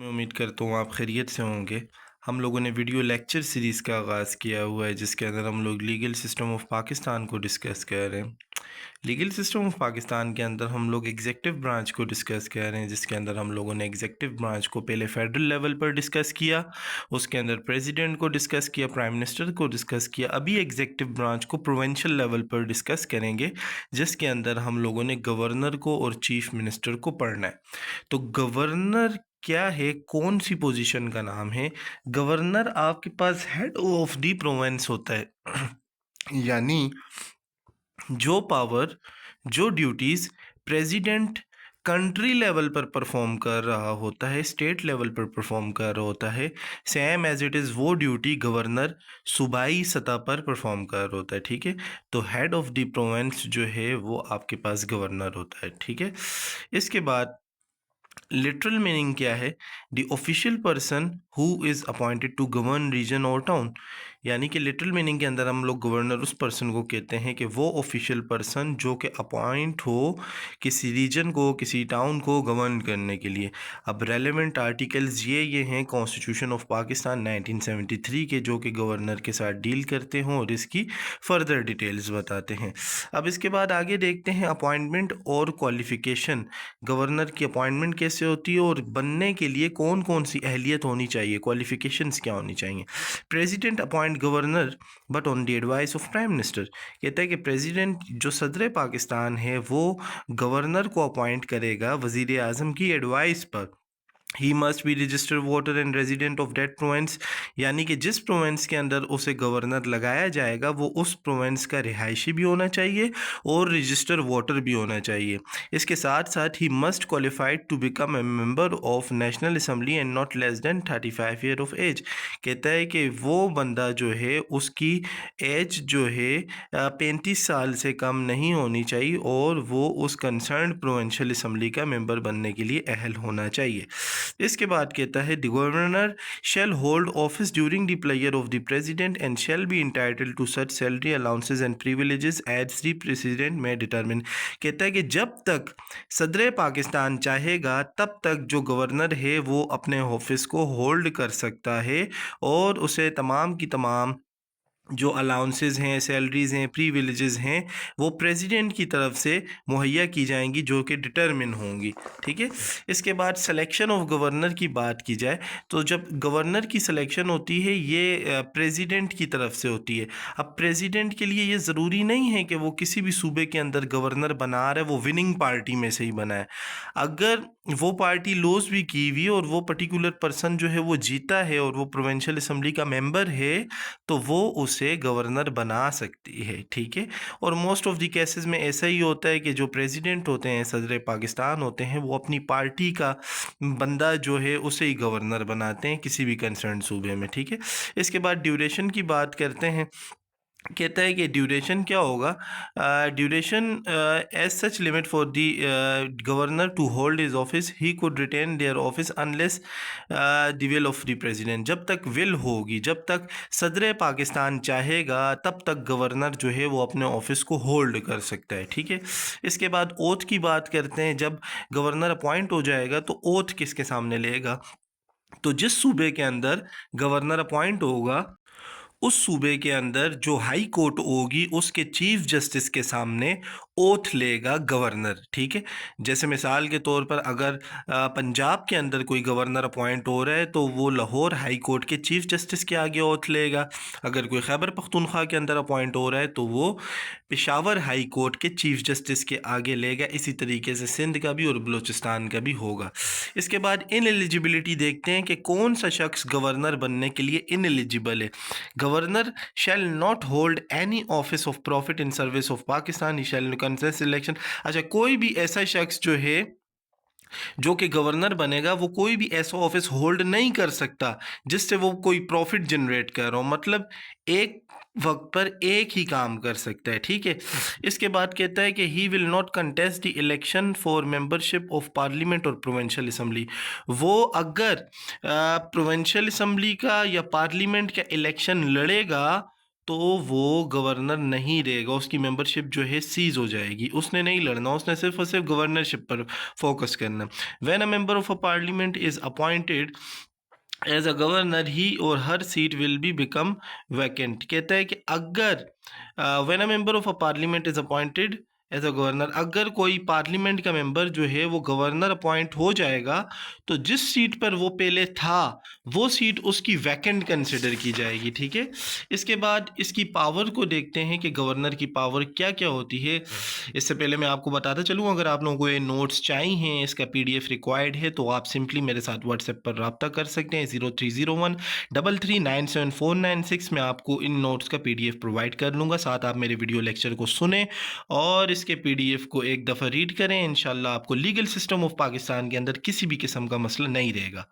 मैं उम्मीद करता हूँ आप खैरियत से होंगे। हम लोगों ने वीडियो लेक्चर सीरीज़ का आगाज़ किया हुआ है जिसके अंदर हम लोग लीगल सिस्टम ऑफ पाकिस्तान को डिस्कस कर रहे हैं। लीगल सिस्टम ऑफ पाकिस्तान के अंदर हम लोग एग्जेक्टिव ब्रांच को डिस्कस कर रहे हैं, जिसके अंदर हम लोगों ने एग्जेक्टिव ब्रांच को पहले फेडरल लेवल पर डिस्कस किया, उसके अंदर प्रेसिडेंट को डिस्कस किया, प्राइम मिनिस्टर को डिस्कस किया। अभी एग्जेक्टिव ब्रांच को प्रोविंशियल लेवल पर डिस्कस करेंगे, जिसके अंदर हम लोगों ने गवर्नर को और चीफ मिनिस्टर को पढ़ना है। तो गवर्नर क्या है, कौन सी पोजीशन का नाम है? गवर्नर आपके पास हेड ऑफ द प्रोविंस होता है यानी जो पावर, जो ड्यूटीज़ प्रेसिडेंट कंट्री लेवल पर परफॉर्म कर रहा होता है, स्टेट लेवल पर परफॉर्म कर रहा होता है, सेम एज इट इज़ वो ड्यूटी गवर्नर सूबाई सतह पर परफॉर्म कर रहा होता है। ठीक है, तो हेड ऑफ द प्रोविंस जो है वो आपके पास गवर्नर होता है। ठीक है, इसके बाद लिटरल मीनिंग क्या है? The official person who is appointed to govern region और टाउन। यानी कि लिटरल मीनिंग के अंदर हम लोग गवर्नर उस पर्सन को कहते हैं कि वो ऑफिशियल पर्सन जो कि अपॉइंट हो किसी रीजन को, किसी टाउन को गवर्न करने के लिए। अब रेलेवेंट आर्टिकल्स ये हैं कॉन्स्टिट्यूशन ऑफ पाकिस्तान 1973 के, जो कि गवर्नर के साथ डील करते हों और इसकी फर्दर डिटेल्स बताते हैं। अब इसके बाद आगे देखते हैं अपॉइंटमेंट और क्वालिफिकेशन। गवर्नर की अपॉइंटमेंट कैसे होती है और बनने के लिए कौन कौन सी अहलियत होनी चाहिए, क्वालिफिकेशंस क्या होनी चाहिए। President appoint governor but on the advice of prime minister. कहता है कि प्रेसिडेंट जो सदर पाकिस्तान है वो गवर्नर को अपॉइंट करेगा वज़ीर आज़म की एडवाइस पर। He must be registered voter and resident of that province. यानी कि जिस प्रोविंस के अंदर उसे गवर्नर लगाया जाएगा वो उस प्रोविंस का रिहायशी भी होना चाहिए और रजिस्टर वोटर भी होना चाहिए। इसके साथ साथ he must qualified to become a member of national assembly and not less than 35 year of age. कहता है कि वो बंदा जो है उसकी एज जो है 35 साल से कम नहीं होनी चाहिए और वो उस कंसर्न प्रोविंशियल असम्बली का मेंबर बनने के लिए अहल होना चाहिए। इसके बाद कहता है the governor shall hold office during the pleasure of the president and shall be entitle to such salary allowances and privileges as the president may determine. कहता है कि जब तक सदर पाकिस्तान चाहेगा तब तक जो गवर्नर है वो अपने ऑफिस को होल्ड कर सकता है और उसे तमाम की तमाम जो अलाउंसेस हैं, सैलरीज़ हैं, प्रिविलेजेस हैं, वो प्रेसिडेंट की तरफ से मुहैया की जाएंगी जो कि डिटरमिन होंगी। ठीक है, इसके बाद सिलेक्शन ऑफ गवर्नर की बात की जाए तो जब गवर्नर की सिलेक्शन होती है ये प्रेसिडेंट की तरफ से होती है। अब प्रेसिडेंट के लिए ये ज़रूरी नहीं है कि वो किसी भी सूबे के अंदर गवर्नर बना रहा है वो विनिंग पार्टी में से ही बना है। अगर वो पार्टी लॉस भी की हुई और वो पर्टिकुलर पर्सन जो है वो जीता है और वो प्रोविंशियल असम्बली का मेंबर है तो वो उसे गवर्नर बना सकती है। ठीक है, और मोस्ट ऑफ द केसेस में ऐसा ही होता है कि जो प्रेसिडेंट होते हैं, सदर पाकिस्तान होते हैं, वो अपनी पार्टी का बंदा जो है उसे ही गवर्नर बनाते हैं किसी भी कंसर्न सूबे में। ठीक है, इसके बाद ड्यूरेशन की बात करते हैं। कहता है कि ड्यूरेशन क्या होगा? Duration as such limit for the governor to hold his office he could retain their office unless the will of the president. जब तक विल होगी, जब तक सदर पाकिस्तान चाहेगा तब तक गवर्नर जो है वो अपने ऑफिस को होल्ड कर सकता है। ठीक है, इसके बाद ओथ की बात करते हैं। जब गवर्नर अपॉइंट हो जाएगा तो ओथ किसके सामने लेगा? तो जिस सूबे के अंदर गवर्नर अपॉइंट होगा उस सूबे के अंदर जो हाई कोर्ट होगी उसके चीफ जस्टिस के सामने ओथ लेगा गवर्नर। ठीक है, जैसे मिसाल के तौर पर अगर पंजाब के अंदर कोई गवर्नर अपॉइंट हो रहा है तो वो लाहौर हाई कोर्ट के चीफ जस्टिस के आगे ओथ लेगा। अगर कोई खैबर पख्तूनख्वा के अंदर अपॉइंट हो रहा है तो वो पेशावर हाई कोर्ट के चीफ जस्टिस के आगे लेगा। इसी तरीके से सिंध का भी और बलूचिस्तान का भी होगा। इसके बाद इन एलिजिबिलिटी देखते हैं कि कौन सा शख्स गवर्नर बनने के लिए इन एलिजिबल है। Governor shall not hold any office of profit in service of Pakistan, he shall contest election. अच्छा, कोई भी ऐसा शख्स जो है जो कि गवर्नर बनेगा वो कोई भी ऐसा ऑफिस होल्ड नहीं कर सकता जिससे वो कोई प्रॉफिट जनरेट कर रहा हो, मतलब एक वक्त पर एक ही काम कर सकता है। ठीक है, इसके बाद कहता है कि he will not contest the election for membership of parliament और प्रोविंशियल असम्बली। वो अगर प्रोविंशियल असम्बली का या पार्लियामेंट का इलेक्शन लड़ेगा तो वो गवर्नर नहीं रहेगा, उसकी मेंबरशिप जो है सीज हो जाएगी, उसने नहीं लड़ना, उसने सिर्फ और सिर्फ गवर्नरशिप पर फोकस करना। When a member of a parliament is appointed as a governor he or her seat will be become vacant. कहता है कि अगर when a member of a parliament is appointed as a governor, अगर कोई parliament का member जो है वो गवर्नर अपॉइंट हो जाएगा तो जिस सीट पर वो पहले था वो सीट उसकी वैकेंट कंसिडर की जाएगी। ठीक है, इसके बाद इसकी पावर को देखते हैं कि गवर्नर की पावर क्या क्या होती है। इससे पहले मैं आपको बताता चलूँ, अगर आप लोगों को ये नोट्स चाहिए, इसका PDF रिक्वायर्ड है, तो आप सिंपली मेरे साथ व्हाट्सएप पर रब्ता कर सकते हैं 030133974996। मैं आपको इन नोट्स का PDF प्रोवाइड कर लूँगा, साथ आप मेरे वीडियो लेक्चर को सुने और इसके PDF को एक दफ़ा रीड करें। इंशाल्लाह आपको लीगल सिस्टम ऑफ पाकिस्तान के अंदर किसी भी किस्म का मसला नहीं रहेगा।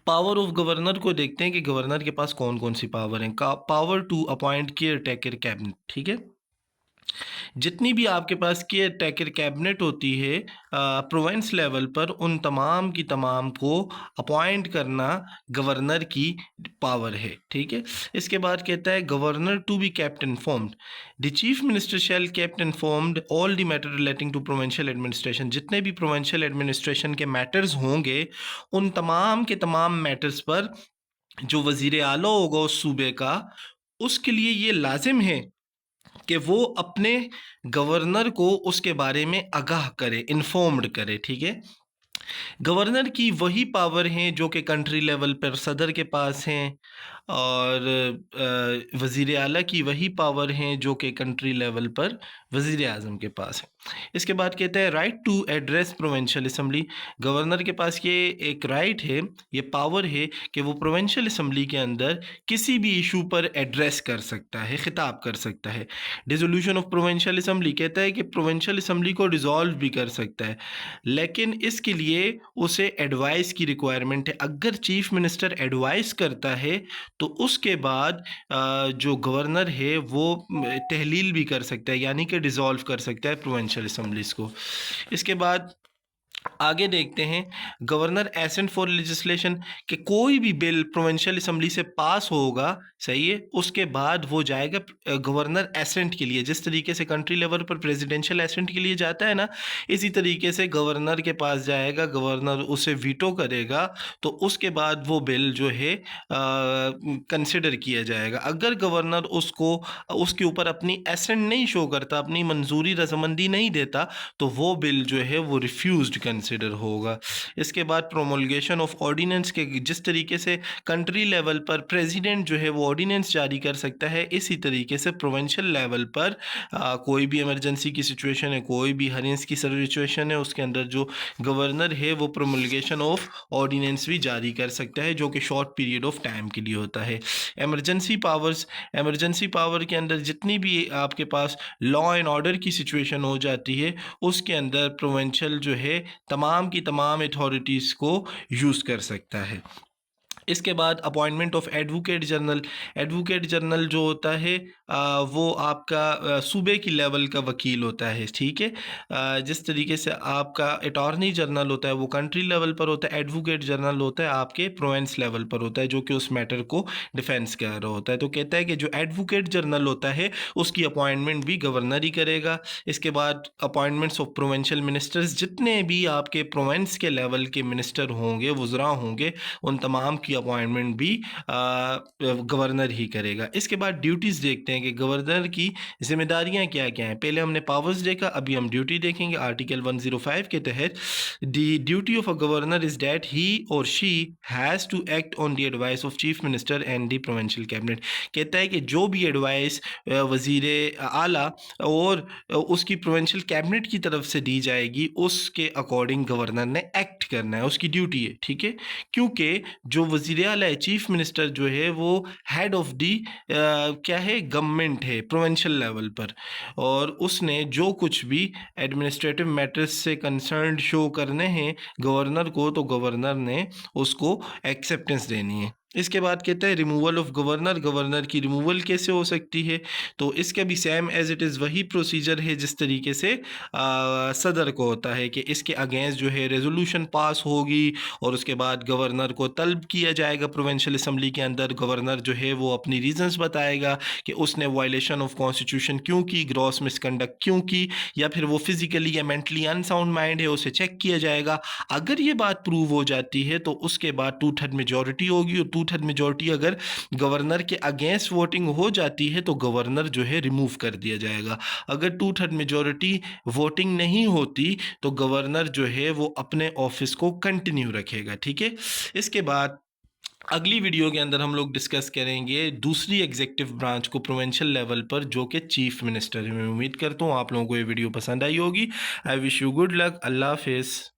पावर ऑफ गवर्नर को देखते हैं कि गवर्नर के पास कौन कौन सी पावर है। Power to appoint caretaker cabinet. ठीक है, जितनी भी आपके पास केयर टेकर कैबिनेट होती है प्रोविंस लेवल पर, उन तमाम की तमाम को अपॉइंट करना गवर्नर की पावर है। ठीक है, इसके बाद कहता है governor to be kept informed, the chief minister shall kept informed all the matter relating to provincial administration. जितने भी प्रोविंशियल एडमिनिस्ट्रेशन के मैटर्स होंगे उन तमाम के तमाम मैटर्स पर जो वजीर आला होगा उस सूबे का, उसके लिए ये लाजिम है कि वो अपने गवर्नर को उसके बारे में आगाह करे, इन्फॉर्म्ड करे। ठीक है, गवर्नर की वही पावर हैं जो कि कंट्री लेवल पर सदर के पास हैं, और वज़ीर आला की वही पावर हैं जो कि कंट्री लेवल पर वज़ीर आज़म के पास है। इसके बाद कहता है right to address provincial assembly. Governor के पास ये एक राइट है, ये पावर है कि वो प्रोविंशियल असम्बली के अंदर किसी भी इशू पर एड्रेस कर सकता है, खिताब कर सकता है। डिसोल्यूशन ऑफ प्रोविंशियल असम्बली कहता है कि प्रोविंशियल असम्बली को डिसॉल्व भी कर सकता है, लेकिन इसके लिए उसे एडवाइस की रिक्वायरमेंट है। अगर चीफ मिनिस्टर एडवाइस करता है तो उसके बाद जो गवर्नर है वो तहलील भी कर सकता है, यानी कि डिसॉल्व कर सकता है प्रोविंशियल असम्बलीज को। इसके बाद आगे देखते हैं गवर्नर एसेंट फॉर लेजिस्लेशन, कि कोई भी बिल प्रोविंशियल असम्बली से पास होगा, सही है, उसके बाद वो जाएगा गवर्नर एसेंट के लिए। जिस तरीके से कंट्री लेवल पर प्रेसिडेंशियल एसेंट के लिए जाता है ना, इसी तरीके से गवर्नर के पास जाएगा, गवर्नर उसे वीटो करेगा तो उसके बाद वो बिल जो है कंसिडर किया जाएगा। अगर गवर्नर उसको उसके ऊपर अपनी एसेंट नहीं शो करता, अपनी मंजूरी रजामंदी नहीं देता, तो वो बिल जो है वो रिफ्यूज्ड कंसिडर होगा। इसके बाद प्रोमोलगेशन ऑफ ऑर्डिनेंस, के जिस तरीके से कंट्री लेवल पर प्रेसिडेंट जो है वो ऑर्डिनेंस जारी कर सकता है, इसी तरीके से प्रोविंशियल लेवल पर कोई भी इमरजेंसी की सिचुएशन है, कोई भी हरेंस की सिचुएशन है, उसके अंदर जो गवर्नर है वो प्रोमोलगेशन ऑफ ऑर्डिनेंस भी जारी कर सकता है, जो कि शॉर्ट पीरियड ऑफ टाइम के लिए होता है। एमरजेंसी पावर्स, एमरजेंसी पावर के अंदर जितनी भी आपके पास लॉ एंड ऑर्डर की सिचुएशन हो जाती है, उसके अंदर प्रोविंशियल जो है तमाम की तमाम अथॉरिटीज़ को यूज़ कर सकता है। इसके बाद appointment of advocate general. Advocate general जो होता है वो आपका सूबे की लेवल का वकील होता है। ठीक है, जिस तरीके से आपका अटॉर्नी जनरल होता है वो कंट्री लेवल पर होता है, एडवोकेट जनरल होता है आपके प्रोविंस लेवल पर होता है, जो कि उस मैटर को डिफेंस कर रहा होता है। तो कहता है कि जो एडवोकेट जनरल होता है उसकी अपॉइंटमेंट भी गवर्नर ही करेगा। इसके बाद अपॉइंटमेंट्स ऑफ प्रोविंशियल मिनिस्टर्स, जितने भी आपके प्रोविंस के लेवल के मिनिस्टर होंगे, वज़रा होंगे, उन तमाम की अपॉइंटमेंट भी गवर्नर ही करेगा। इसके बाद ड्यूटीज़ देखते हैं कि गवर्नर की जिम्मेदारियां क्या क्या हैं। पहले हमने पावर्स देखा, अभी हम ड्यूटी देखेंगे। आर्टिकल 105 के तहत the duty of a governor is that he or she has to act on the advice of chief minister and the provincial cabinet. कहता है कि जो भी एडवाइस वजीर आला और उसकी प्रोविंशियल कैबिनेट की तरफ से दी जाएगी उसके अकॉर्डिंग गवर्नर ने एक्ट करना है, उसकी ड्यूटी है। ठीक है, क्योंकि जो वज़ीर आला है, चीफ मिनिस्टर जो है वो हेड ऑफ दी क्या है, गवर्नमेंट है प्रोविंशियल लेवल पर, और उसने जो कुछ भी एडमिनिस्ट्रेटिव मैटर्स से कंसर्न्ड शो करने हैं गवर्नर को, तो गवर्नर ने उसको एक्सेप्टेंस देनी है। इसके बाद कहता है रिमूवल ऑफ गवर्नर, गवर्नर की रिमूवल कैसे हो सकती है? तो इसका भी सेम एज़ इट इज़ वही प्रोसीजर है जिस तरीके से सदर को होता है कि इसके अगेंस्ट जो है रेज़ोल्यूशन पास होगी और उसके बाद गवर्नर को तलब किया जाएगा प्रोविंशियल असेंबली के अंदर। गवर्नर जो है वो अपनी रीज़न्स बताएगा कि उसने वायलेशन ऑफ कॉन्स्टिट्यूशन क्यों की, ग्रॉस मिसकंडक्ट क्यों की, या फिर वो फिज़िकली या मेंटली अनसाउंड माइंड है, उसे चेक किया जाएगा। अगर ये बात प्रूव हो जाती है तो उसके बाद 2/3 मेजॉरिटी होगी, और 2/3 मेजॉरिटी अगर गवर्नर के अगेंस्ट वोटिंग हो जाती है तो गवर्नर जो है रिमूव कर दिया जाएगा। अगर 2/3 मेजॉरिटी वोटिंग नहीं होती तो गवर्नर जो है वो अपने ऑफिस को कंटिन्यू रखेगा। ठीक है, इसके बाद अगली वीडियो के अंदर हम लोग डिस्कस करेंगे दूसरी एग्जीक्यूटिव ब्रांच को प्रोविंशियल लेवल पर, जो कि चीफ मिनिस्टर है। मैं उम्मीद करता हूँ आप लोगों को ये वीडियो पसंद आई होगी। I wish you good luck. Allah हाफिज़।